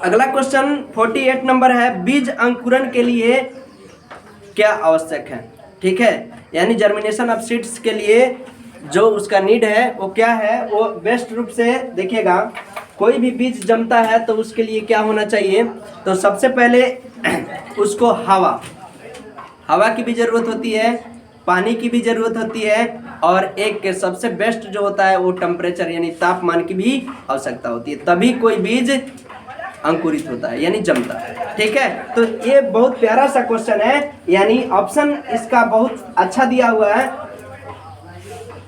अगला question 48 number है, बीज अंकुरण के लिए क्या आवश्यक है। ठीक है, यानी जर्मिनेशन ऑफ सीड्स के लिए जो उसका नीड है वो क्या है, वो बेस्ट रूप से देखिएगा। कोई भी बीज जमता है तो उसके लिए क्या होना चाहिए, तो सबसे पहले उसको हवा की भी ज़रूरत होती है, पानी की भी ज़रूरत होती है, और एक के सबसे बेस्ट जो होता है वो टेम्परेचर यानी तापमान की भी आवश्यकता होती है, तभी कोई बीज अंकुरित होता है यानी जमता है। ठीक है, तो ये बहुत प्यारा सा क्वेश्चन है, यानी ऑप्शन इसका बहुत अच्छा दिया हुआ है।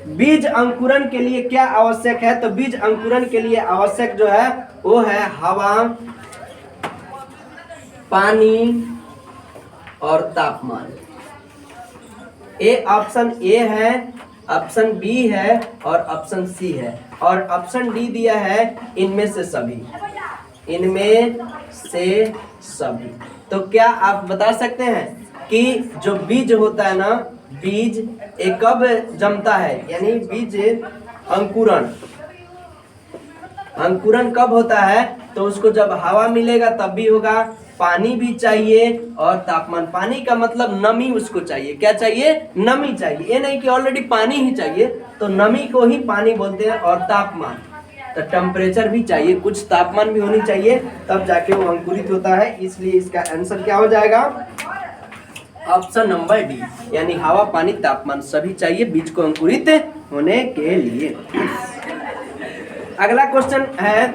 बीज अंकुरण के लिए क्या आवश्यक है, तो बीज अंकुरण के लिए आवश्यक जो है वो है हवा, पानी और तापमान। ए ऑप्शन ए है, ऑप्शन बी है और ऑप्शन सी है, और ऑप्शन डी दिया है इनमें से सभी, इनमें से सभी। तो क्या आप बता सकते हैं कि जो बीज होता है ना, बीज एक कब जमता है, यानी बीज अंकुरण कब होता है, तो उसको जब हवा मिलेगा तब भी होगा, पानी भी चाहिए और तापमान। पानी का मतलब नमी उसको चाहिए, क्या चाहिए, नमी चाहिए, ये नहीं कि ऑलरेडी पानी ही चाहिए, तो नमी को ही पानी बोलते हैं। और तापमान, तो टेम्परेचर भी चाहिए, कुछ तापमान भी होनी चाहिए, तब जाके वो अंकुरित होता है। इसलिए इसका आंसर क्या हो जाएगा, ऑप्शन नंबर डी, यानी हवा, पानी, तापमान सभी चाहिए बीज को अंकुरित होने के लिए। अगला क्वेश्चन है,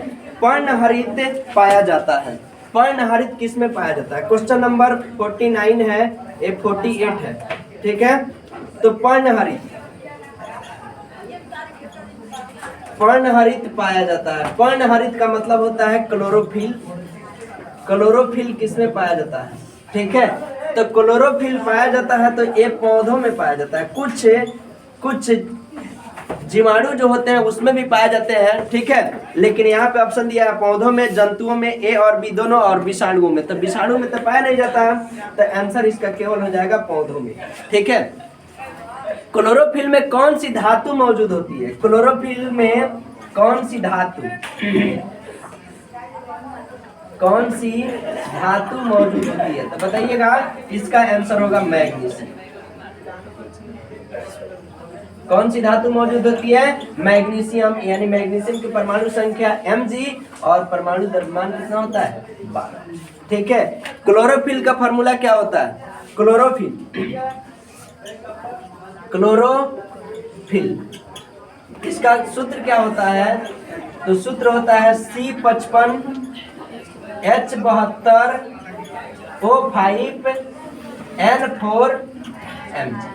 पर्णहरित पाया जाता है। पर्णहरित किस में पाया जाता है, क्वेश्चन नंबर 49 है, ये 48 है। ठीक है, तो पर्णहरित पाया जाता है। पर्णहरित का मतलब होता है क्लोरोफिल। क्लोरोफिल किस में पाया जाता है, ठीक है, तो क्लोरोफिल पाया जाता है तो ये पौधों में पाया जाता है, कुछ जीवाणु जो होते हैं उसमें भी पाए जाते हैं। ठीक है, लेकिन यहाँ पे ऑप्शन दिया है पौधों में, जंतुओं में ए और बी दोनों, और विषाणुओं में, तो विषाणु में तो पाया नहीं जाता है, तो आंसर इसका केवल हो जाएगा पौधों में। ठीक है, क्लोरोफिल में कौन सी धातु मौजूद होती है, क्लोरोफिल में कौन सी धातु मौजूद होती है, तो बताइएगा। इसका आंसर होगा मैग्नीशियम। कौन सी धातु मौजूद होती है, मैग्नीशियम, यानी मैग्नीशियम की परमाणु संख्या Mg और परमाणु द्रव्यमान कितना होता है, 12। ठीक है, क्लोरोफिल का फॉर्मूला क्या होता है, क्लोरोफिल इसका सूत्र क्या होता है, तो सूत्र होता है C55 H72 O5 N4 Mg,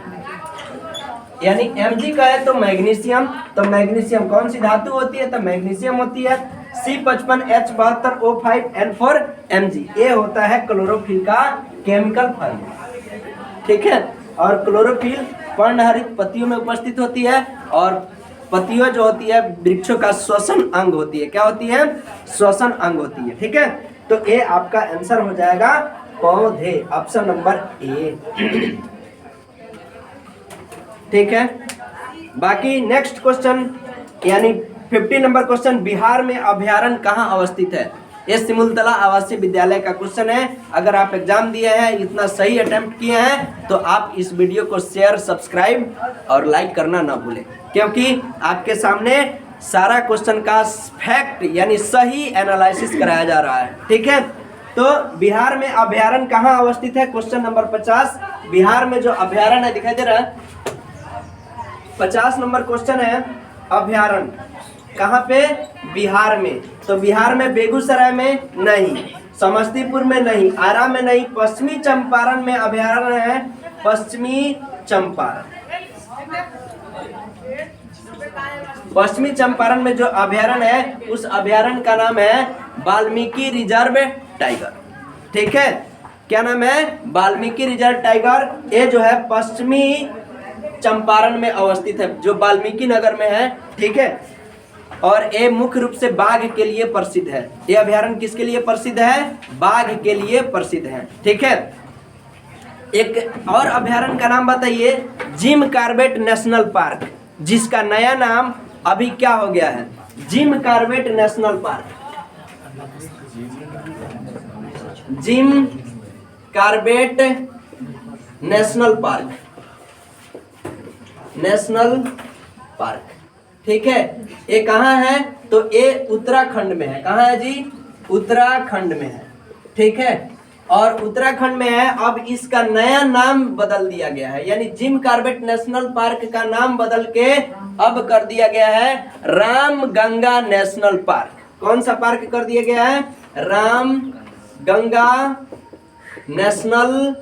यानी Mg का है तो मैग्नीशियम, तो मैग्नीशियम कौन सी धातु होती है, तो मैग्नीशियम होती है। C55 H72 O5 N4 Mg, ये होता है क्लोरोफिल का केमिकल फॉर्मूला। ठीक है, और क्लोरोफिल पर्णहरित पत्तियों में उपस्थित होती है, और पत्तियों जो होती है वृक्षों का श्वसन अंग होती है, क्या होती है, श्वसन अंग होती है। ठीक है, तो ये आपका आंसर हो जाएगा पौधे, ऑप्शन नंबर ए। ठीक है, बाकी नेक्स्ट क्वेश्चन यानी 50 नंबर क्वेश्चन, बिहार में अभ्यारण्य कहाँ अवस्थित है। ये सिमुलतला आवासीय विद्यालय का क्वेश्चन है। अगर आप एग्जाम दिए हैं, इतना सही अटेम्प्ट किए हैं, तो आप इस वीडियो को शेयर, सब्सक्राइब और लाइक करना ना भूलें, क्योंकि आपके सामने सारा क्वेश्चन का फैक्ट यानी सही एनालिसिस कराया जा रहा है। ठीक है, तो बिहार में अभ्यारण्य कहाँ अवस्थित है, क्वेश्चन नंबर 50। बिहार में जो अभ्यारण्य है, दिखाई दे रहा है, 50 नंबर क्वेश्चन है, अभ्यारण्य कहाँ पे, बिहार में। तो बिहार में बेगूसराय में नहीं, समस्तीपुर में नहीं, आरा में नहीं, पश्चिमी चंपारण में अभ्यारण्य है, पश्चिमी चंपारण में जो अभ्यारण्य है, उस अभ्यारण्य का नाम है वाल्मीकि रिजर्व टाइगर। ठीक है, क्या नाम है, वाल्मीकि रिजर्व टाइगर। ये जो है पश्चिमी चंपारण में अवस्थित है, जो वाल्मीकि नगर में है। ठीक है, और ये मुख्य रूप से बाघ के लिए प्रसिद्ध है। ये अभ्यारण्य किसके लिए प्रसिद्ध है, बाघ के लिए प्रसिद्ध है। ठीक है, एक और अभ्यारण्य का नाम बताइए, जिम कॉर्बेट नेशनल पार्क, जिसका नया नाम अभी क्या हो गया है, Jim Corbett National Park. Jim Corbett National Park. ठीक है, ये कहाँ है? तो ये उत्तराखंड में है। कहाँ है जी? उत्तराखंड में है। ठीक है, और उत्तराखंड में है। अब इसका नया नाम बदल दिया गया है, यानी जिम कार्बेट नेशनल पार्क का नाम बदल के अब कर दिया गया है राम गंगा नेशनल पार्क। कौन सा पार्क कर दिया गया है? Ram Ganga national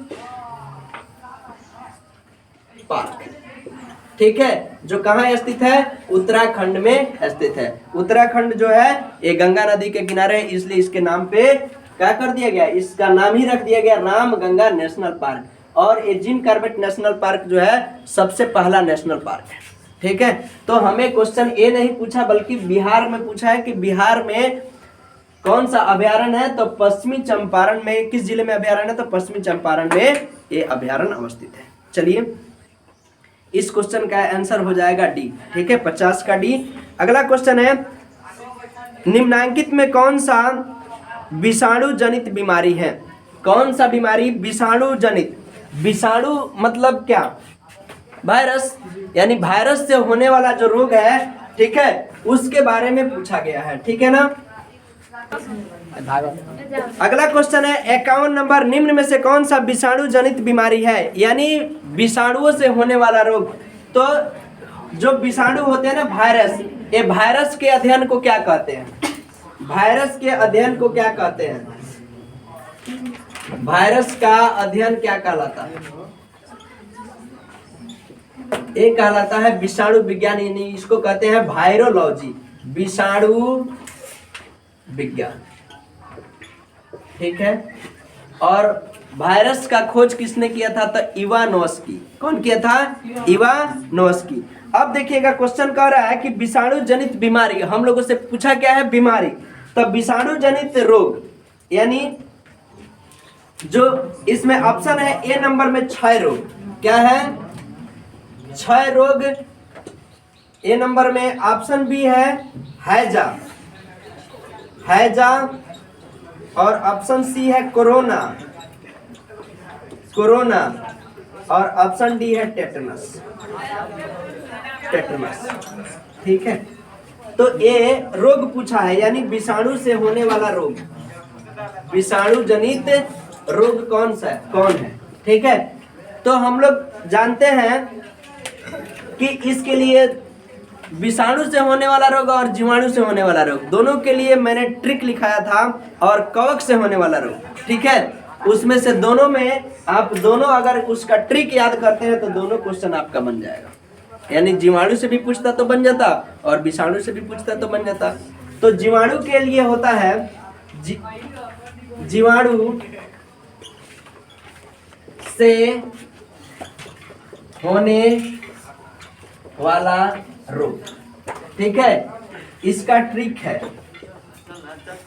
Park. ठीक है, जो कहाँ स्थित है? उत्तराखंड में स्थित है। उत्तराखंड जो है ये गंगा नदी के किनारे है, इसलिए इसके नाम पे क्या कर दिया गया? इसका नाम ही रख दिया गया राम गंगा नेशनल पार्क। और ये जिम कार्बेट नेशनल पार्क जो है सबसे पहला नेशनल पार्क है। ठीक है, तो हमें क्वेश्चन ये नहीं पूछा बल्कि बिहार में पूछा है कि बिहार में कौन सा अभ्यारण्य है? तो पश्चिमी चंपारण में। किस जिले में अभ्यारण्य है? तो पश्चिमी चंपारण में ये अभ्यारण्य अवस्थित है। चलिए, इस क्वेश्चन का आंसर हो जाएगा डी। ठीक है, 50 का डी। अगला क्वेश्चन है, निम्नलिखित में कौन सा विषाणु जनित बीमारी है? कौन सा बीमारी विषाणु जनित? विषाणु मतलब क्या? वायरस, यानी वायरस से होने वाला जो रोग है, ठीक है, उसके बारे में पूछा गया है। ठीक है ना। अगला क्वेश्चन है 51 नंबर, निम्न में से कौन सा विषाणु जनित बीमारी है? यानी विषाणुओं से होने वाला रोग। तो जो विषाणु होते हैं ना, वायरस, ये वायरस के अध्ययन को क्या कहते हैं? वायरस के अध्ययन को क्या कहते हैं? वायरस का अध्ययन क्या कहलाता है? एक कहलाता है विषाणु विज्ञान, यानी इसको कहते हैं वायरोलॉजी, विषाणु विज्ञान। ठीक है, और वायरस का खोज किसने किया था? तो इवानोस्की। कौन किया था? इवानोस्की। अब देखिएगा, क्वेश्चन कह रहा है कि विषाणु जनित बीमारी, हम लोगों से पूछा क्या है? बीमारी। तो विषाणु जनित रोग, यानी जो इसमें ऑप्शन है ए नंबर में क्षय रोग। क्या है? क्षय रोग। ए नंबर में ऑप्शन बी है हैजा, और ऑप्शन सी है कोरोना, और ऑप्शन डी है टेटनस। ठीक है, तो ये रोग पूछा है, यानी विषाणु से होने वाला रोग, विषाणु जनित रोग कौन है? ठीक है, तो हम लोग जानते हैं कि इसके लिए विषाणु से होने वाला रोग और जीवाणु से होने वाला रोग, दोनों के लिए मैंने ट्रिक लिखाया था, और कवक से होने वाला रोग। ठीक है, उसमें से दोनों में आप दोनों अगर उसका ट्रिक याद करते हैं तो दोनों क्वेश्चन आपका बन जाएगा। यानी जीवाणु से भी पूछता तो बन जाता, और विषाणु से भी पूछता तो बन जाता। तो जीवाणु के लिए होता है जीवाणु से होने वाला रोग। ठीक है, इसका ट्रिक है,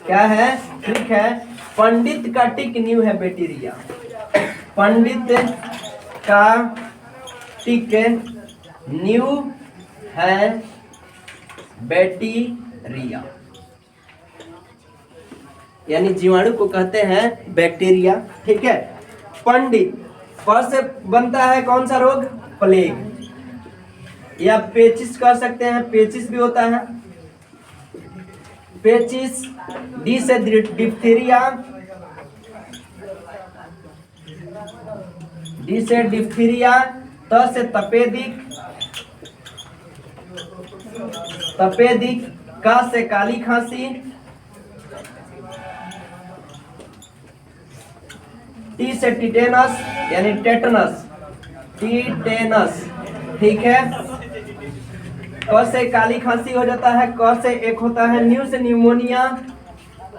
क्या है? ट्रिक है पंडित का टिक न्यू है बैक्टीरिया। पंडित का टिक न्यू है बैक्टीरिया, यानी जीवाणु को कहते हैं बैक्टीरिया। ठीक है, पंडित प से बनता है कौन सा रोग? प्लेग, या पेचिस कह सकते हैं, पेचिस भी होता है, पेचिस। डी से डिप्थीरिया, त से तपेदिक, का से काली खांसी, टी से टिटेनस, यानी टेटनस। ठीक है, क से काली खांसी हो जाता है, क से एक होता है न्यू से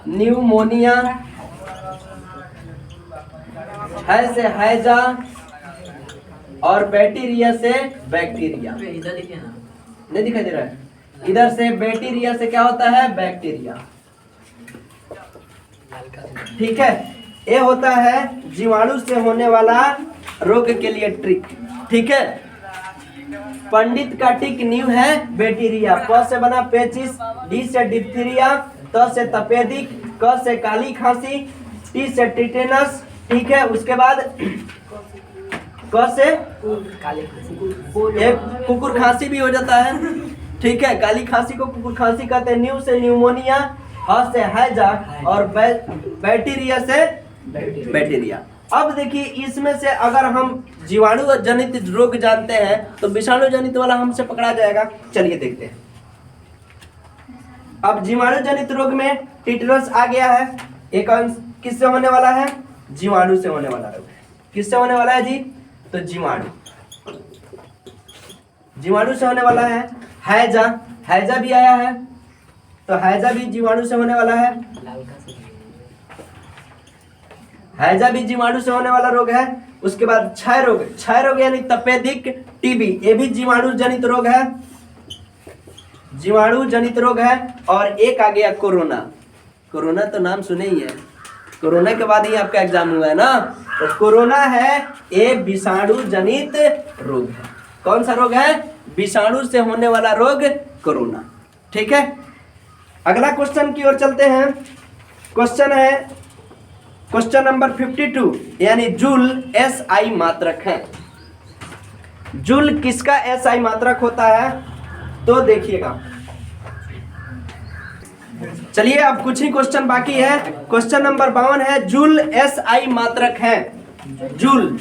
न्यूमोनिया, है से हैजा, और बैक्टीरिया से बैक्टीरिया। नहीं दिखाई दे रहा है? इधर से बैक्टीरिया से क्या होता है? बैक्टीरिया। ठीक है, ये होता है जीवाणु से होने वाला रोग के लिए ट्रिक। ठीक है, पंडित का टिक न्यू है बैक्टीरिया, प से बना पेचिस, डी से डिप्थीरिया, त से तपेदिक, क से काली खांसी, टी से टिटेनस, ठीक है। उसके बाद क से एक कुकुर खांसी भी हो जाता है, ठीक है। काली खांसी को कुकुर खांसी कहते हैं। न्यू से न्यूमोनिया, ह से हैजा और बैक्टीरिया से बैक्टीरिया। अब देखिए इसमें से अगर हम जीवाणु जनित रोग जानते हैं तो विषाणु जनित वाला हमसे पकड़ा जाएगा। चलिए देखते हैं। अब जीवाणु जनित रोग में टिटनस आ गया है। एक अंश किससे होने वाला है? जीवाणु से होने वाला रोग है। किससे होने वाला है जी? तो जीवाणु से होने वाला है। हैजा भी आया है, तो हैजा भी जीवाणु से होने वाला है। हैजा भी जीवाणु से होने वाला रोग है। उसके बाद क्षय रोग यानी तपेदिक, टीबी, ये भी जीवाणु जनित रोग है, जीवाणु जनित रोग है। और एक आ गया कोरोना तो नाम सुने ही है, कोरोना के बाद ही आपका एग्जाम हुआ है ना। तो कोरोना है, ये विषाणु जनित रोग है। कौन सा रोग है? विषाणु से होने वाला रोग कोरोना, ठीक है। अगला क्वेश्चन की ओर चलते हैं। क्वेश्चन है क्वेश्चन नंबर 52, यानी जूल एसआई मात्रक है। जूल किसका एसआई मात्रक होता है? तो देखिएगा, चलिए अब कुछ ही क्वेश्चन बाकी है। क्वेश्चन नंबर 52 है, जूल एसआई मात्रक है। जूल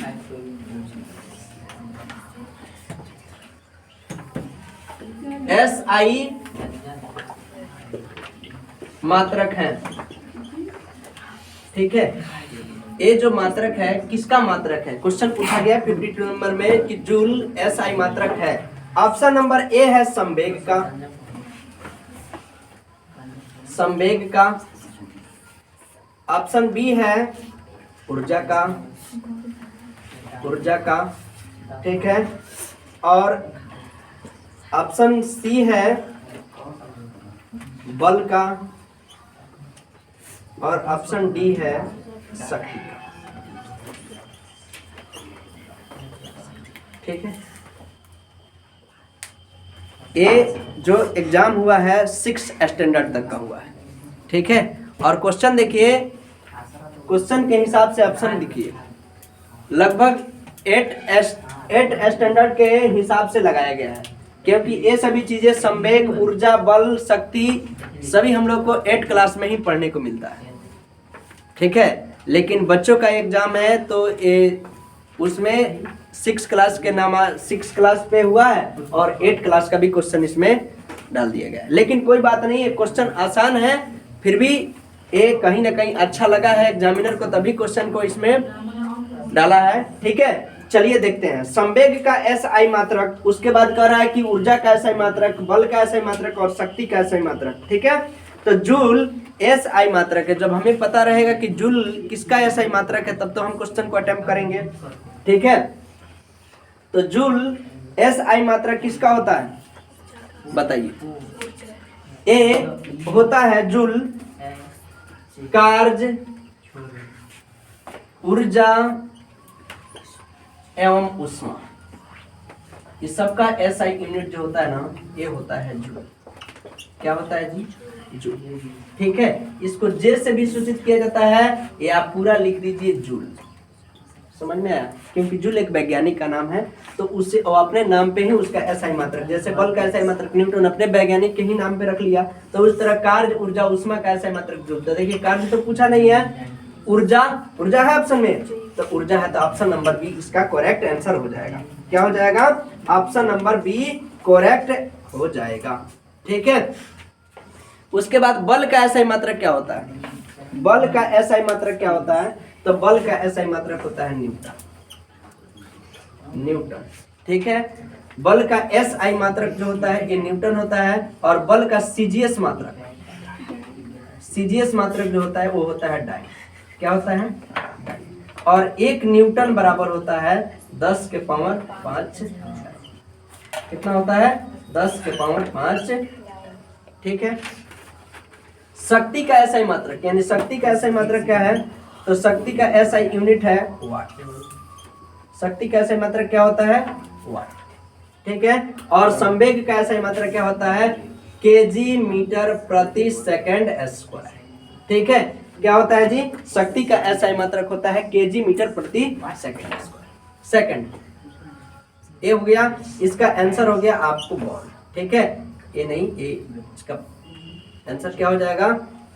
एसआई मात्रक है, ठीक है। ये जो मात्रक है किसका मात्रक है? क्वेश्चन पूछा गया 52 नंबर में कि जूल एसआई मात्रक है। ऑप्शन नंबर ए है संवेग का। ऑप्शन बी है ऊर्जा का, ठीक है। और ऑप्शन सी है बल का, और ऑप्शन डी है शक्ति का, ठीक है। ये जो एग्जाम हुआ है 6 स्टैंडर्ड तक का हुआ है, ठीक है। और क्वेश्चन देखिए, क्वेश्चन के हिसाब से ऑप्शन लिखिए, लगभग 8 स्टैंडर्ड के हिसाब से लगाया गया है, क्योंकि ये सभी चीजें संवेग, ऊर्जा, बल, शक्ति सभी हम लोग को 8 क्लास में ही पढ़ने को मिलता है, ठीक है। लेकिन बच्चों का एग्जाम है तो ये उसमें 6 क्लास पे हुआ है और 8 क्लास का भी क्वेश्चन इसमें डाल दिया गया है। लेकिन कोई बात नहीं है, क्वेश्चन आसान है, फिर भी ये कहीं ना कहीं अच्छा लगा है एग्जामिनर को, तभी क्वेश्चन को इसमें डाला है, ठीक है। चलिए देखते हैं संवेग का एसआई मात्रक, उसके बाद कह रहा है कि ऊर्जा का एसआई मात्रक, बल का एसआई मात्रक और शक्ति का एसआई मात्रक, ठीक है। तो जूल एसआई मात्रक है। जब हमें पता रहेगा कि जूल किसका एसआई मात्रक है तब तो हम क्वेश्चन को अटेम्प्ट करेंगे, ठीक है। तो जूल एसआई मात्रक किसका होता है बताइए? ए होता है जूल कार्य, ऊर्जा एवं ऊष्मा, इस सबका एसआई यूनिट जो होता है ना, ये होता है जूल। क्या होता है जी? जूल, ठीक है। इसको जे से भी सूचित किया जाता है, ये आप पूरा लिख दीजिए जूल। समझ में आया? क्योंकि जूल एक वैज्ञानिक का नाम है, तो उससे अपने नाम पे ही उसका एसआई मात्रक, जैसे बल का एसआई मात्रक न्यूटन अपने वैज्ञानिक के ही नाम पे रख लिया, तो उस तरह कार्य, ऊर्जा, ऊष्मा का एसआई मात्रक जूल। तो देखिए कार्य तो पूछा नहीं है, ऊर्जा है ऑप्शन में, तो ऊर्जा है, तो ऑप्शन नंबर बी इसका करेक्ट आंसर हो जाएगा। क्या हो जाएगा? ऑप्शन नंबर बी करेक्ट हो जाएगा, ठीक है। उसके बाद बल का एसआई मात्रक क्या होता है? बल का एसआई मात्रक क्या होता है? तो बल का एसआई मात्रक होता है न्यूटन, ठीक है। बल का एसआई मात्रक जो होता है ये न्यूटन होता है, और बल का सीजीएस मात्रक जो होता है वो होता है डाई। क्या होता है? डाई। और 1 न्यूटन बराबर होता है 10 के पावर 5। कितना होता है? 10 के पावर 5, ठीक है। शक्ति का एसआई मात्रक, यानी शक्ति का एसआई मात्रक क्या है? तो शक्ति का एसआई यूनिट है वाट। शक्ति का एसआई मात्रक क्या होता है? वाट, ठीक है। और संवेग का एसआई मात्रक क्या होता है? केजी मीटर प्रति सेकंड स्क्वायर। ठीक है, क्या होता है जी, शक्ति का SI मात्रक होता है केजी मीटर प्रति सेकंड स्क्वायर। सेकंड ये हो गया, इसका आंसर हो गया आपको बॉल। ठीक है, ये नहीं, ये इसका आंसर क्या हो जाएगा,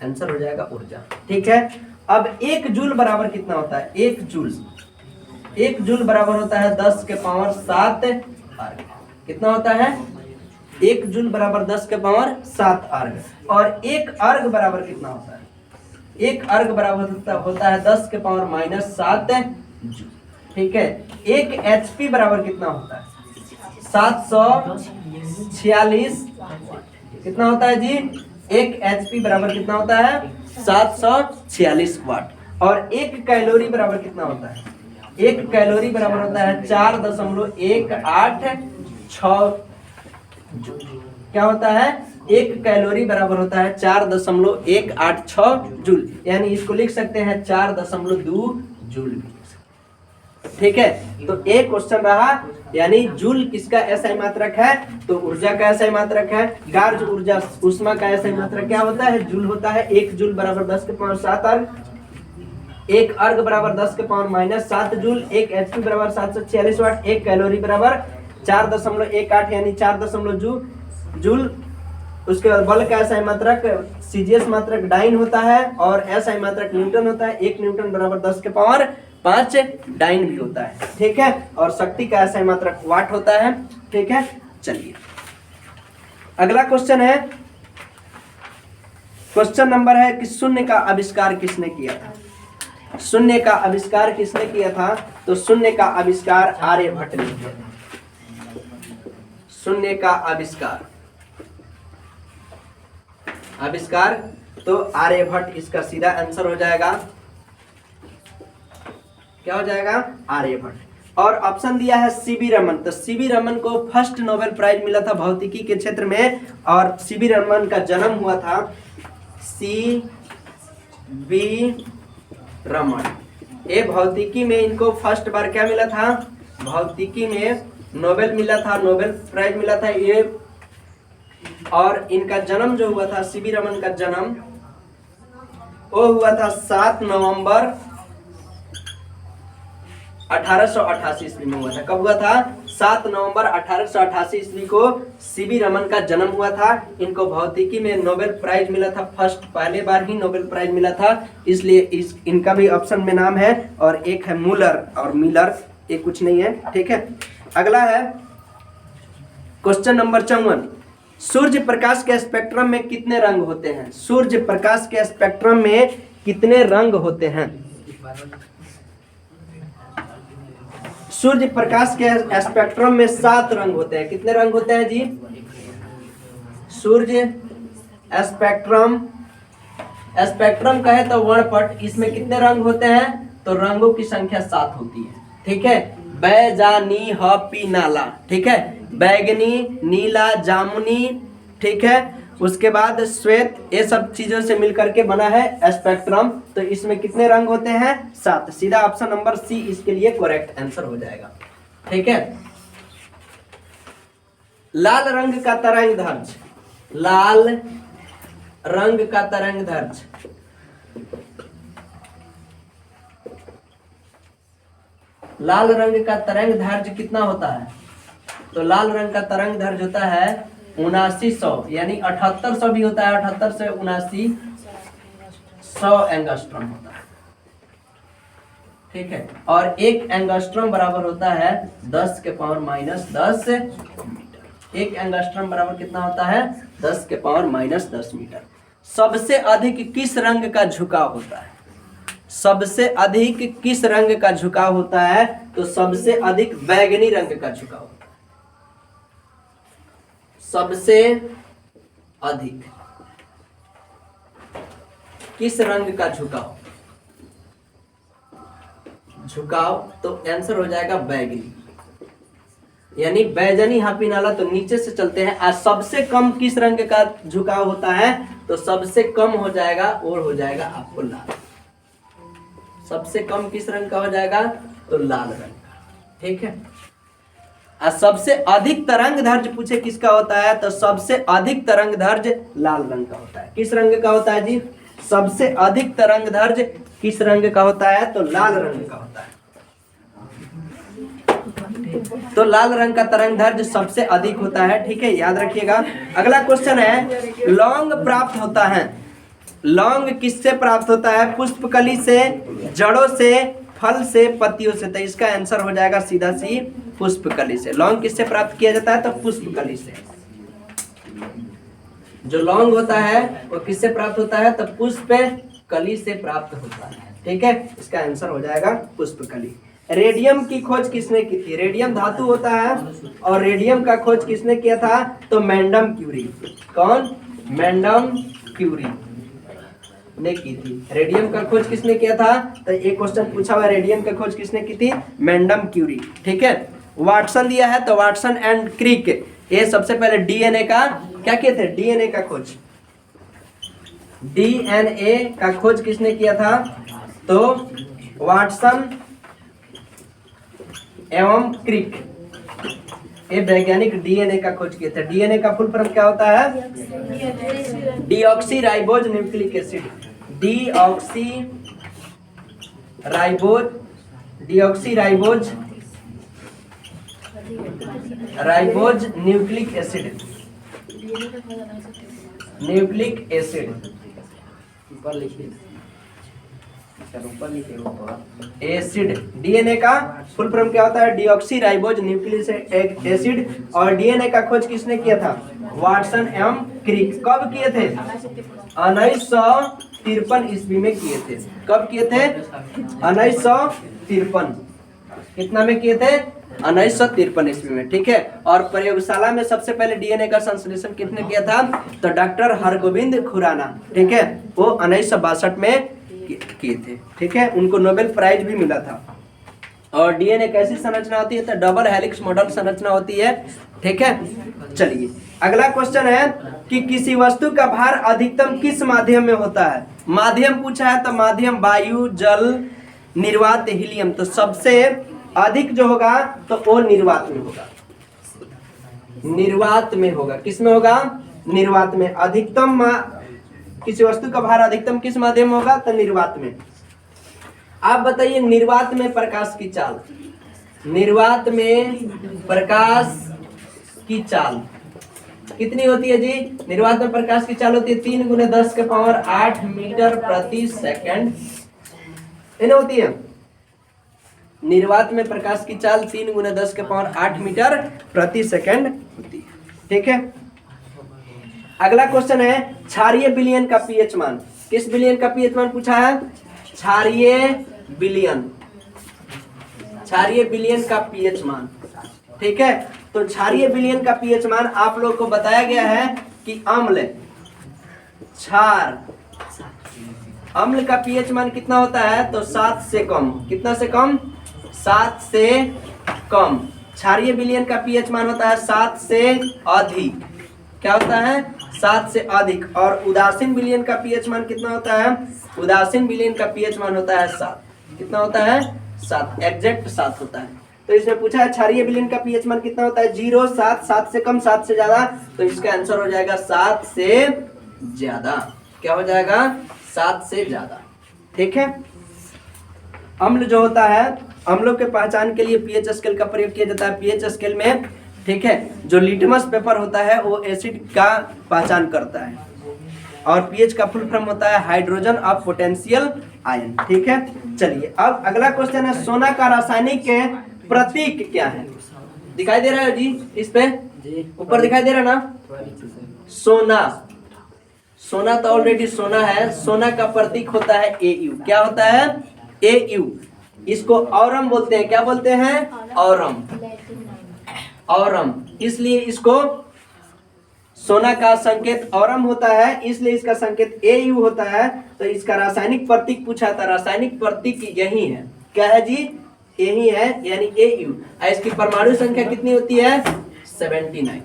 आंसर हो जाएगा ऊर्जा। ठीक है, अब 1 जूल बराबर कितना होता है, 1 जूल, 1 जूल बराबर होता है 10 के पावर 7 अर्ग। कितना होता है, 1 जूल बराबर 10 के पावर 7 अर्ग। और 1 अर्ग बराबर कितना होता है, 1 अर्ग बराबर होता है 10 के पावर -7 जूल। ठीक है, 1 HP बराबर कितना होता है, 746। कितना होता है जी, 1 HP बराबर कितना होता है, 746 वाट। और 1 कैलोरी बराबर कितना होता है, 1 कैलोरी बराबर होता है 4.186 जूल। क्या होता है, 1 कैलोरी बराबर होता है 4.186 जूल, यानी इसको लिख सकते हैं 4.2 जूल। ठीक है, तो एक क्वेश्चन रहा, यानी जूल किसका SI मात्रक है, तो ऊर्जा का SI मात्रक है। गार्ज ऊर्जा उष्मा का SI मात्रक क्या होता है, जूल होता है। 1 जूल बराबर 10 के पावर 7 अर्ग, 1 अर्ग बराबर 10 के पावर -7 जूल, 1 HP बराबर 746 वाट, 1 कैलोरी बराबर 4.18 यानी 4 जूल। उसके बाद बल का SI मात्रक CGS मात्रक डाइन होता है और SI मात्रक न्यूटन होता है। 1 न्यूटन बराबर 10 के पावर 5 डाइन भी होता है। ठीक है, और शक्ति का SI मात्रक वाट होता है। ठीक है, चलिए अगला क्वेश्चन है, क्वेश्चन नंबर है कि शून्य का आविष्कार किसने किया था। शून्य का आविष्कार किसने किया था, तो शून्य का आविष्कार आर्यभट्ट ने किया था। शून्य का आविष्कार तो आर्यभट्ट, इसका सीधा आंसर हो जाएगा, क्या हो जाएगा, आर्यभट्ट। और ऑप्शन दिया है CB रमन, तो CB रमन को फर्स्ट नोबेल प्राइज मिला था भौतिकी के क्षेत्र में, और CB रमन का जन्म हुआ था CB रमन। ये भौतिकी में इनको फर्स्ट बार क्या मिला था, भौतिकी में नोबेल मिला था, नोबेल प्राइज मिला था ये। और इनका जन्म जो हुआ था, CB रमन का जन्म वो हुआ था 7 नवंबर 1888 ईस्वी में हुआ था। कब हुआ था, 7 नवंबर 1888 ईस्वी को CB रमन का जन्म हुआ था। इनको भौतिकी में नोबेल प्राइज मिला था, फर्स्ट पहले बार ही नोबेल प्राइज मिला था, इसलिए इनका भी ऑप्शन में नाम है। और एक है मूलर और मिलर, ये कुछ नहीं है। ठीक है, अगला है क्वेश्चन नंबर 54, सूर्य प्रकाश के स्पेक्ट्रम में कितने रंग होते हैं। सूर्य प्रकाश के स्पेक्ट्रम में कितने रंग होते हैं। सूर्य प्रकाश के स्पेक्ट्रम में 7 रंग होते हैं। कितने रंग होते हैं जी, सूर्य स्पेक्ट्रम कहे तो वर्णपट, इसमें कितने रंग होते हैं, तो रंगों की संख्या 7 होती है। ठीक है, बैजानी हपी नाला, ठीक है, बैगनी, नीला, जामुनी, ठीक है, उसके बाद श्वेत, ये सब चीजों से मिलकर के बना है स्पेक्ट्रम। तो इसमें कितने रंग होते हैं, 7। सीधा ऑप्शन नंबर C इसके लिए करेक्ट आंसर हो जाएगा। ठीक है, लाल रंग का तरंगदैर्घ्य, लाल रंग का तरंगदैर्घ्य, लाल रंग का तरंगदैर्घ्य कितना होता है, तो लाल रंग का तरंगदैर्घ्य होता है 7900, यानी 7800 भी होता है, 78 से 7900 एंगस्ट्रॉम होता है। ठीक है, और 1 एंगस्ट्रॉम बराबर होता है 10 के पावर -10 मीटर। 1 एंगस्ट्रॉम बराबर कितना होता है, 10 के पावर -10 मीटर। सबसे अधिक किस रंग का झुकाव होता है, सबसे अधिक किस रंग का झुकाव होता है, तो सबसे अधिक बैगनी रंग का झुकाव होता है। सबसे अधिक किस रंग का झुकाव, तो आंसर हो जाएगा बैगनी, यानी बैजनी हाफी नाला तो नीचे से चलते हैं। और सबसे कम किस रंग का झुकाव होता है, तो सबसे कम हो जाएगा और हो जाएगा आपको लाल। सबसे कम किस रंग का हो जाएगा, तो लाल रंग का। ठीक है, सबसे अधिक तरंग दैर्ध्य पूछे किसका होता है, तो सबसे अधिक तरंग दैर्ध्य लाल रंग का होता है। किस रंग का होता है जी, सबसे अधिक तरंग दैर्ध्य किस रंग का होता है, तो लाल रंग का होता है। तो लाल रंग का तरंग दैर्ध्य सबसे अधिक होता है, ठीक है, याद रखिएगा। अगला क्वेश्चन है, लौंग प्राप्त होता है, लौंग किससे प्राप्त होता है, पुष्पकली से, जड़ों से, फल से, पत्तियों से। तो इसका आंसर हो जाएगा सीधा सी पुष्पकली से। लौंग किससे प्राप्त किया जाता है, तो पुष्पकली से। जो लौंग होता है वो किससे प्राप्त होता है, तो पुष्पकली से प्राप्त होता है, ठीक है, इसका आंसर हो जाएगा पुष्पकली। रेडियम की खोज किसने की थी, रेडियम धातु होता है और रेडियम का खोज किसने किया था, तो मैडम क्यूरी। कौन, मैडम क्यूरी ने की थी। रेडियम का खोज किसने किया था, तो एक क्वेश्चन पूछा हुआ, रेडियम का खोज किसने की थी, मैडम क्यूरी, ठीक है। वाटसन दिया है, तो वाटसन एंड क्रिक ये सबसे पहले डीएनए का क्या किए थे, डीएनए का खोज, डीएनए का खोज किसने किया था, तो वाटसन एवं क्रिक ये वैज्ञानिक डीएनए का खोज किए थे। डीएनए का फुल फॉर्म क्या होता है, deoxy ribose nucleic acid, deoxy ribose, deoxy ribose, ribose nucleic acid, nucleic acid, acid. DNA का फुल फॉर्म क्या होता है, डीऑक्सी राइबोज न्यूक्लिक एसिड। और डीएनए का खोज किसने किया था, वाटसन एवं क्रिक। कब किए थे, 1953 ईस्वी में किए थे। कब किए थे, 1953। कितना में किए थे, 1953 ईस्वी में, ठीक है। और प्रयोगशाला में सबसे पहले डीएनए का संश्लेषण किसने किया था, तो डॉक्टर हरगोविंद खुराना, ठीक है, वो 1962 में किए थे, ठीक है। उनको नोबेल प्राइज भी मिला था। और डीएनए कैसी संरचना होती है, तो डबल हेलिक्स मॉडल संरचना होती है, ठीक है। चलिए अगला क्वेश्चन है कि किसी वस्तु का भार अधिकतम किस माध्यम में होता है। माध्यम पूछा है, तो माध्यम वायु, जल, निर्वात, हीलियम। तो सबसे अधिक जो होगा तो वो निर्वात में होगा, निर्वात में होगा। किस में होगा, निर्वात में। अधिकतम किसी वस्तु का भार अधिकतम किस माध्यम में होगा, तो निर्वात में। आप बताइए निर्वात में प्रकाश की चाल, निर्वात में प्रकाश की चाल कितनी होती है जी, निर्वात में प्रकाश की चाल होती है 3 × 10⁸ मीटर प्रति सेकंड होती है। निर्वात में प्रकाश की चाल 3 × 10⁸ मीटर प्रति सेकंड होती है, ठीक है। अगला क्वेश्चन है, क्षारीय विलयन का पीएच मान। किस विलयन का पीएच मान पूछा है, क्षारीय विलयन, क्षारीय विलयन का पीएच मान, ठीक है। तो क्षारीय विलयन का पीएच मान आप लोग को बताया गया है कि अम्ल, क्षार, अम्ल का पीएच मान कितना होता है, तो 7 से कम। कितना से कम, 7 से कम। क्षारीय विलयन का पीएच मान होता है 7 से अधिक। क्या होता है, 7 से अधिक। और उदासीन विलयन का पीएच मान कितना होता है, उदासीन विलयन का पीएच मान होता है 7। कितना होता है, 7, एग्जैक्ट 7 होता है। तो इसमें पूछा है क्षारीय विलयन का पीएच मान कितना होता है, 0, 7, 7 से कम, 7 से ज्यादा। तो इसका आंसर हो जाएगा 7 से ज्यादा। क्या हो जाएगा, 7 से ज्यादा, ठीक है। अम्ल जो होता है, अम्लों के पहचान के लिए पीएच स्केल का प्रयोग किया जाता है। पीएच स्केल में, ठीक है, जो लिटमस पेपर होता है वो एसिड का पहचान करता है। और पीएच का फुल फॉर्म होता है हाइड्रोजन ऑफ पोटेंशियल आयन, ठीक है। चलिए अब अगला क्वेश्चन है, सोना का रासायनिक प्रतीक क्या है। दिखाई दे रहा है जी, इस पे ऊपर दिखाई दे रहा है ना, सोना। सोना तो ऑलरेडी सोना है। सोना का प्रतीक होता है AU। क्या होता है, AU। इसको औरम बोलते हैं। क्या बोलते हैं, औरम, औरम। इसलिए इसको सोना का संकेत औरम होता है, इसलिए इसका संकेत AU होता है। तो इसका रासायनिक प्रतीक पूछा था, रासायनिक प्रतीक यही है। क्या है जी, यही है, यानी AU। इसकी परमाणु संख्या कितनी होती है, 79।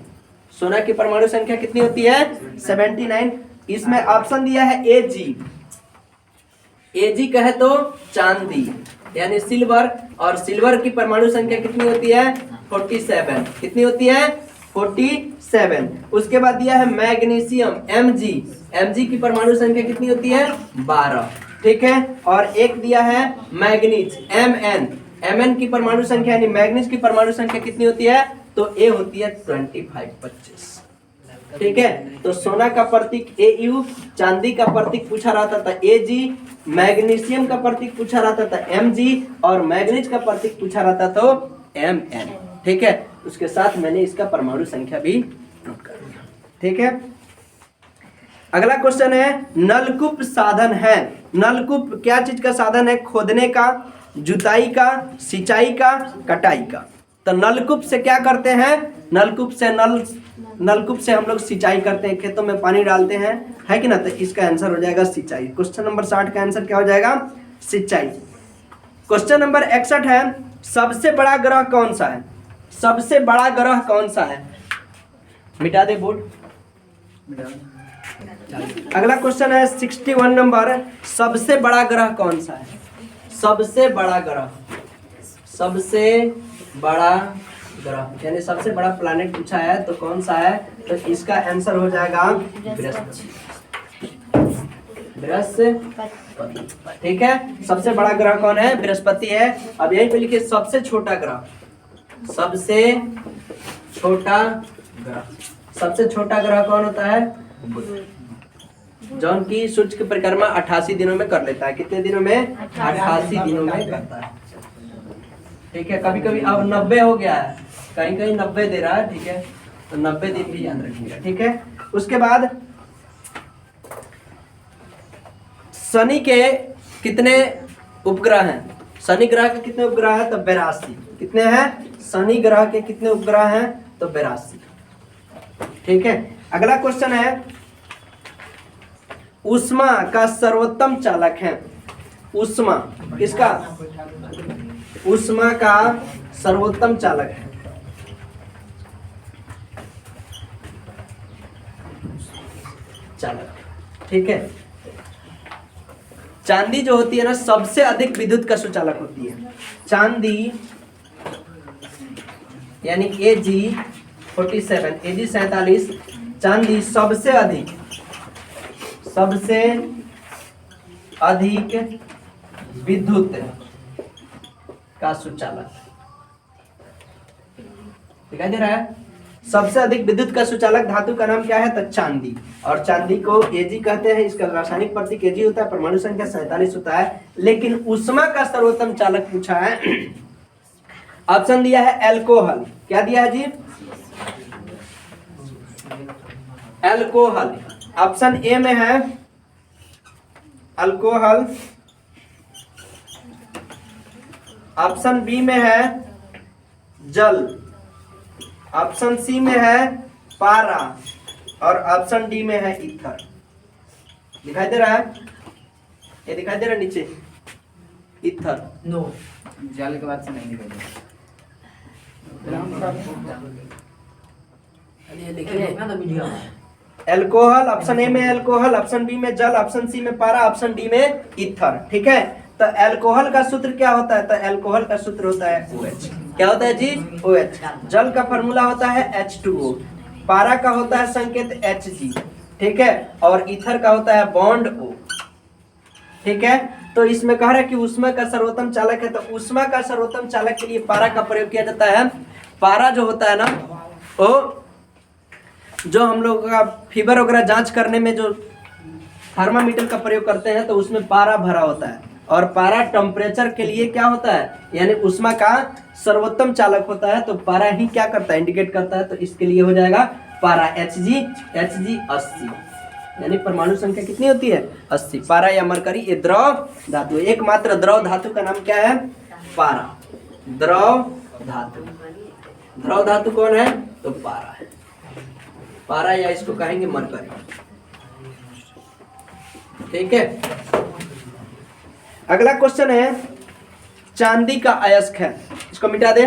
सोना की परमाणु संख्या कितनी होती है, 79। इसमें ऑप्शन दिया है AG। AG कहे तो चांदी, यानी सिल्वर, और सिल्वर की परमाणु संख्या कितनी होती है 47। कितनी होती है 47। उसके बाद दिया है मैग्नीशियम Mg, Mg की परमाणु संख्या कितनी होती है 12। ठीक है, और एक दिया है मैग्नीज Mn, Mn की परमाणु संख्या यानी मैग्नीज की परमाणु संख्या कितनी होती है तो A होती है 25। ठीक है, तो सोना का प्रतीक Au, चांदी का प्रतीक पूछा रहता था Ag, मैग्नीशियम का प्रतीक पूछा रहता था Mg, और मैग्नीज का प्रतीक पूछा रहता तो Mn। ठीक है, उसके साथ मैंने इसका परमाणु संख्या भी नोट कर दिया। ठीक है, अगला क्वेश्चन है नलकूप साधन है। नलकूप क्या चीज का साधन है, खोदने का, जुताई का, सिंचाई का, कटाई का। तो नलकूप से क्या करते हैं, नलकूप से हम लोग सिंचाई करते हैं, खेतों में पानी डालते हैं, है कि ना। तो इसका आंसर हो जाएगा सिंचाई। क्वेश्चन नंबर 60 का आंसर क्या हो जाएगा सिंचाई। क्वेश्चन नंबर 61 है सबसे बड़ा ग्रह कौन सा है, सबसे बड़ा ग्रह कौन सा है। मिटा दे बोर्ड। अगला क्वेश्चन है 61 नंबर, सबसे बड़ा ग्रह कौन सा है, सबसे बड़ा ग्रह, सबसे बड़ा ग्रह यानी सबसे बड़ा प्लैनेट पूछा है तो कौन सा है, तो इसका आंसर हो जाएगा बृहस्पति। बृहस्पति, ठीक है, सबसे बड़ा ग्रह कौन है बृहस्पति है। अब यहीं पे लिखिए सबसे छोटा ग्रह, सबसे छोटा ग्रह, सबसे छोटा ग्रह कौन होता है बुध, जौन की सूर्य की परिक्रमा 88 दिनों में कर लेता है। कितने दिनों में 88 दिनों में करता है। ठीक है, कभी कभी अब 90 हो गया है, कहीं कहीं 90 दे रहा है। ठीक है, तो 90 दिन भी याद रखिएगा। ठीक है, उसके बाद शनि के कितने उपग्रह हैं, शनि ग्रह के कितने उपग्रह हैं तो 82। कितने हैं शनि ग्रह के कितने उपग्रह हैं तो 82। ठीक है, अगला क्वेश्चन है ऊष्मा का सर्वोत्तम चालक है, ऊष्मा किसका, ऊष्मा का सर्वोत्तम चालक है। चालक, ठीक है, चांदी जो होती है ना सबसे अधिक विद्युत का सुचालक होती है। चांदी यानी Ag47, Ag47, चांदी सबसे अधिक विद्युत का सुचालक। दिखाई दे रहा है, सबसे अधिक विद्युत का सुचालक धातु का नाम क्या है तो चांदी, और चांदी को Ag कहते हैं। इसका रासायनिक प्रतीक Ag होता है, परमाणु संख्या 47 होता है। लेकिन ऊष्मा का सर्वोत्तम चालक पूछा है, ऑप्शन दिया है एल्कोहल। क्या दिया है जी, एल्कोहल। ऑप्शन ए में है अल्कोहल, ऑप्शन बी में है जल, ऑप्शन सी में है पारा, और ऑप्शन डी में है ईथर। दिखाई दे रहा है, ये दिखाई दे रहा है नीचे ईथर। नो, जल के बाद से नहीं दिखाई दे एल्कोहल, ऑप्शन ए में एल्कोहल, ऑप्शन बी में जल, ऑप्शन सी में पारा, ऑप्शन डी में ईथर। ठीक है, तो एल्कोहल का सूत्र क्या होता है तो एल्कोहल का सूत्र होता है OH। क्या होता है जी OH। जल का फॉर्मूला होता है H2O, पारा का होता है संकेत Hg, ठीक है, और ईथर का होता है बॉन्ड O। ठीक है, तो इसमें कह रहा है कि ऊष्मा का सर्वोत्तम चालक है, तो ऊष्मा का सर्वोत्तम चालक के लिए पारा का प्रयोग किया जाता है। पारा जो होता है ना वो जो हम लोग का फीवर वगैरह जांच करने में जो थर्मामीटर का प्रयोग करते हैं तो उसमें पारा भरा होता है, और पारा टेम्परेचर के लिए क्या होता है यानी ऊष्मा का सर्वोत्तम चालक होता है। तो पारा ही क्या करता है इंडिकेट करता है, तो इसके लिए हो जाएगा पारा Hg 80, यानी परमाणु संख्या कितनी होती है 80। पारा या मरकरी ये द्रव धातु, एकमात्र द्रव धातु का नाम क्या है पारा। द्रव धातु, द्रव धातु कौन है तो पारा है, पारा या इसको कहेंगे मरकरी। ठीक है, अगला क्वेश्चन है चांदी का अयस्क है, इसको मिटा दे।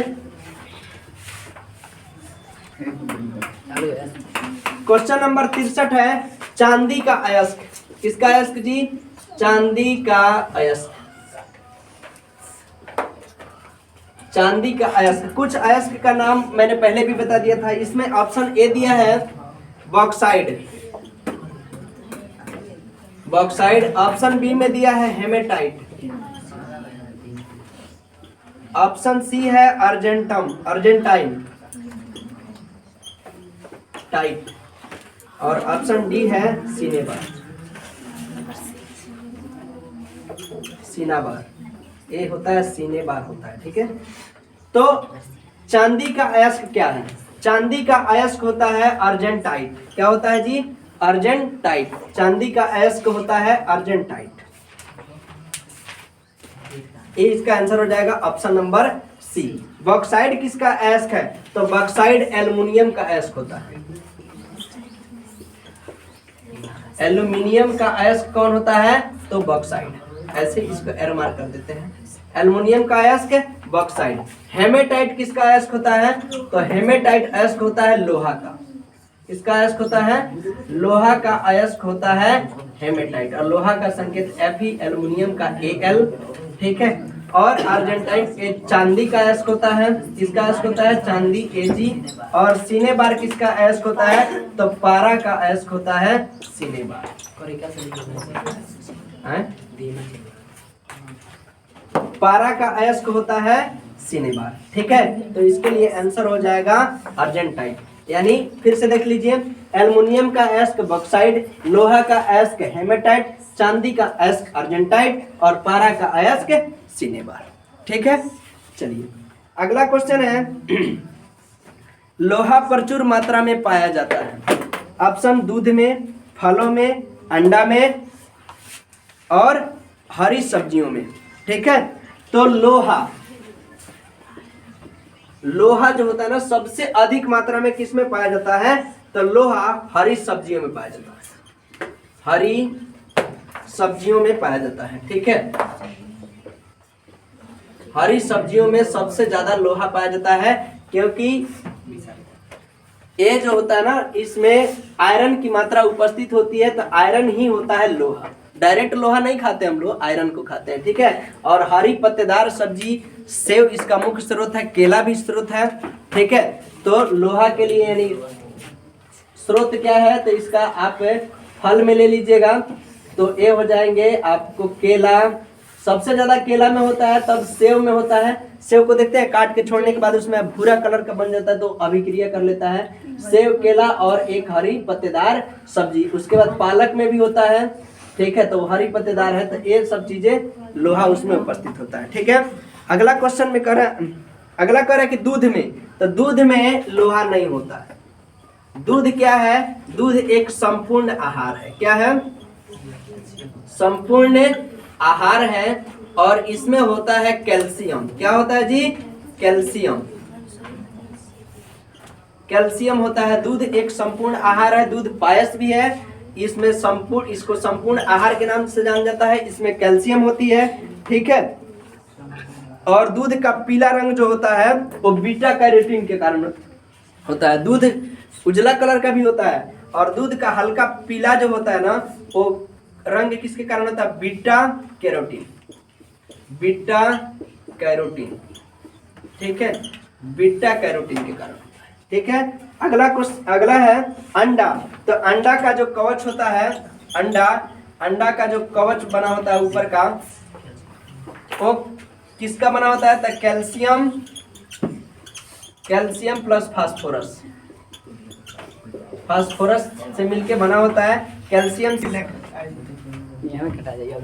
क्वेश्चन नंबर 63 है चांदी का अयस्क। किसका अयस्क जी चांदी का अयस्क। चांदी का अयस्क। कुछ अयस्क का नाम मैंने पहले भी बता दिया था। इसमें ऑप्शन ए दिया है बॉक्साइड, बॉक्साइड। ऑप्शन बी में दिया है हेमेटाइट। ऑप्शन सी है अर्जेंटम, अर्जेंटाइन टाइट। और ऑप्शन डी है सिनेबार, सिनाबार। ये होता है सिनेबार होता है, ठीक है। तो चांदी का अयस्क क्या है? चांदी का अयस्क होता है अर्जेंटाइट। क्या होता है जी? अर्जेंटाइट। चांदी का अयस्क होता है अर्जेंटाइट। ये इसका आंसर हो जाएगा ऑप्शन नंबर सी। बॉक्साइड किसका अयस्क है? तो बॉक्साइड एल्युमिनियम का अयस्क होता है। एल्युमिनियम का अयस्क कौन होता है? तो बॉक्साइड। ऐसे इसको एरो मार्क कर देते हैं। एल्युमिनियम का अयस्क बॉक्साइड। हेमेटाइट किसका अयस्क होता है? तो हेमेटाइट अयस्क होता है लोहा का। किसका अयस्क होता है? लोहा का अयस्क होता है हेमेटाइट। और लोहा का संकेत Fe, एल्युमिनियम का Al, ठीक है। और अर्जेंटाइट चांदी का अयस्क होता है। किसका अयस्क होता है? चांदी Ag। और सिनेबार किसका अयस्क होता है? तो पारा का अयस्क होता है सिनेबार। पारा का अयस्क होता है सिनेबार, ठीक है। तो इसके लिए आंसर हो जाएगा अर्जेंटाइट। यानी फिर से देख लीजिए, एल्युमिनियम का अयस्क बॉक्साइड, लोहा का अयस्क हेमेटाइट, चांदी का अयस्क अर्जेंटाइट और पारा का अयस्क सिनेबार, ठीक है। चलिए अगला क्वेश्चन है लोहा प्रचुर मात्रा में पाया जाता है। ऑप्शन दूध में, फलों में, अंडा में और हरी सब्जियों में, ठीक है। तो लोहा, लोहा जो होता है ना सबसे अधिक मात्रा में किस में पाया जाता है? तो लोहा हरी सब्जियों में पाया जाता है। हरी सब्जियों में पाया जाता है, ठीक है। हरी सब्जियों में सबसे ज्यादा लोहा पाया जाता है, क्योंकि ये जो होता है ना इसमें आयरन की मात्रा उपस्थित होती है। तो आयरन ही होता है लोहा। डायरेक्ट लोहा नहीं खाते हम लोग, आयरन को खाते हैं, ठीक है। और हरी पत्तेदार सब्जी, सेव इसका मुख्य स्रोत है, केला भी स्रोत है, ठीक है। तो लोहा के लिए यानी स्रोत क्या है? तो इसका आप फल में ले लीजिएगा तो ये हो जाएंगे आपको केला। सबसे ज्यादा केला में होता है, तब सेव में होता है। सेव को देखते हैं काट के छोड़ने के बाद उसमें भूरा कलर का बन जाता है तो अभिक्रिया कर लेता है। सेव, केला और एक हरी पत्तेदार सब्जी। उसके बाद पालक में भी होता है, ठीक है। तो हरी पत्तेदार है, तो ये सब चीजें लोहा उसमें उपस्थित होता है, ठीक है। अगला क्वेश्चन में अगला कह रहा है कि दूध में, तो दूध में लोहा नहीं होता है। दूध क्या है? दूध एक संपूर्ण आहार है। क्या है? संपूर्ण आहार है और इसमें होता है कैल्शियम। क्या होता है जी? कैल्शियम। कैल्शियम होता है। दूध एक संपूर्ण आहार है। दूध पायस भी है। इसमें संपूर्ण, इसको संपूर्ण आहार के नाम से जाना जाता है। इसमें कैल्शियम होती है, ठीक है। और दूध का पीला रंग जो होता है वो बीटा कैरोटीन के कारण होता है। दूध उजला कलर का भी होता है और दूध का हल्का पीला जो होता है ना वो रंग किसके कारण होता है? Beta carotene. बीटा कैरोटीन, ठीक है। बीटा कैरोटीन के कारण होता है, ठीक है। अगला है अंडा। तो अंडा का जो कवच होता है, अंडा का जो कवच बना होता है ऊपर का, वो किसका बना होता है? तो कैल्शियम प्लस फास्फोरस, फास्फोरस से मिलके बना होता है। कैल्शियम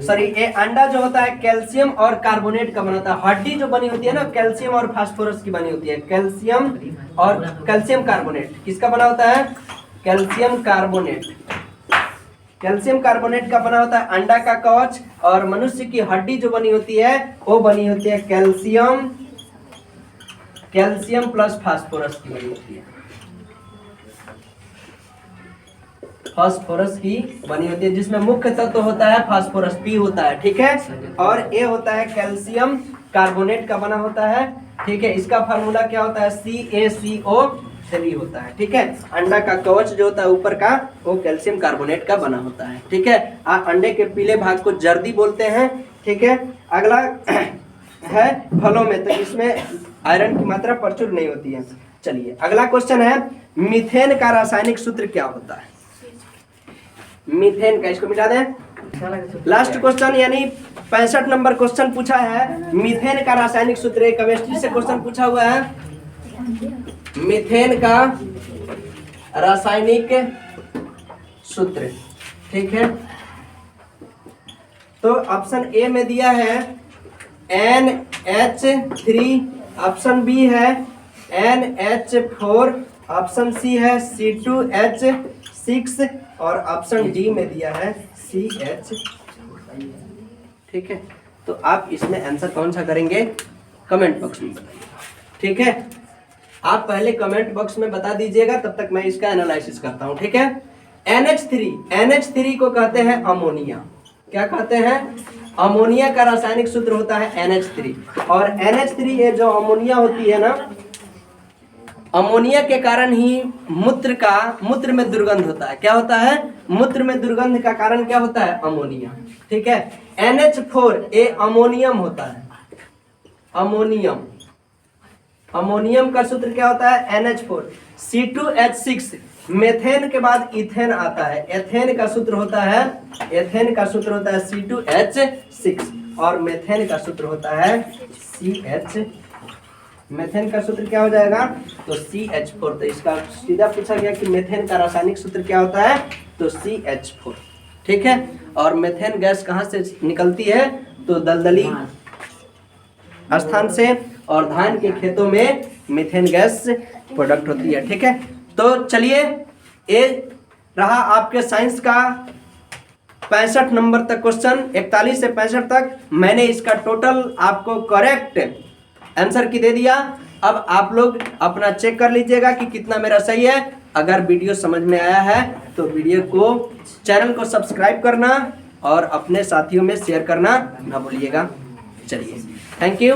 सॉरी, ये अंडा जो होता है कैल्शियम और कार्बोनेट का बना होता है। हड्डी जो बनी होती है ना कैल्शियम और फास्फोरस की बनी होती है। कैल्शियम और कैल्शियम कार्बोनेट किसका बना होता है? Calcium carbonate. कैल्शियम कार्बोनेट का बना होता है अंडा का कवच। और मनुष्य की हड्डी जो बनी होती है वो बनी होती है कैल्शियम प्लस फास्फोरस की बनी होती है। फास्फोरस की बनी होती है, जिसमें मुख्य तत्व होता है फास्फोरस, पी होता है, ठीक है। और ए होता है कैल्शियम कार्बोनेट का बना होता है, ठीक है। इसका फार्मूला क्या होता है? CaCO3 होता है, ठीक है। अंडा का कवच जो होता है ऊपर का वो कैल्शियम कार्बोनेट का बना होता है, ठीक है। अंडे के पीले भाग को जर्दी बोलते हैं, ठीक है। अगला है फलों में, तो इसमें आयरन की मात्रा प्रचुर नहीं होती है। चलिए अगला क्वेश्चन है, मीथेन का रासायनिक सूत्र क्या होता है? मीथेन का, इसको मिटा दें। लास्ट क्वेश्चन यानी 65 नंबर क्वेश्चन पूछा है, मीथेन का रासायनिक सूत्र। केमिस्ट्री से क्वेश्चन पूछा हुआ है, मीथेन का रासायनिक सूत्र। ठीक है, तो ऑप्शन ए में दिया है NH3, ऑप्शन बी है NH4, ऑप्शन सी है C2H6 और ऑप्शन डी में दिया है CH। ठीक है, तो आप इसमें आंसर कौन सा करेंगे कमेंट बॉक्स में बताइए। ठीक है, आप पहले कमेंट बॉक्स में बता दीजिएगा, तब तक मैं इसका एनालिसिस करता हूं। ठीक है, NH3 को कहते हैं अमोनिया। क्या कहते हैं? अमोनिया का रासायनिक सूत्र होता है NH3। और NH3 ये जो अमोनिया होती है ना, अमोनिया के कारण ही मूत्र में दुर्गंध होता है। क्या होता है? मूत्र में दुर्गंध का कारण क्या होता है? अमोनिया। ठीक है, NH4 ये अमोनियम होता है। अमोनियम का सूत्र क्या होता है? NH4। C2H6, मेथेन के बाद इथेन आता है, एथेन का सूत्र होता है C2H6 और मेथेन का सूत्र होता है CH। मेथेन का सूत्र क्या हो जाएगा? तो CH4। तो इसका सीधा पूछा गया कि मेथेन का रासायनिक सूत्र क्या होता है? तो CH4। ठीक है, और मेथेन गैस कहाँ से निकलती है? तो दलदली स्थान से, और धान के खेतों में मीथेन गैस प्रोडक्ट होती है। ठीक है, तो चलिए ये रहा आपके साइंस का 65 नंबर तक क्वेश्चन, 41 से 65 तक मैंने इसका टोटल आपको करेक्ट आंसर की दे दिया। अब आप लोग अपना चेक कर लीजिएगा कि कितना मेरा सही है। अगर वीडियो समझ में आया है तो वीडियो को, चैनल को सब्सक्राइब करना और अपने साथियों में शेयर करना ना भूलिएगा। चलिए, थैंक यू।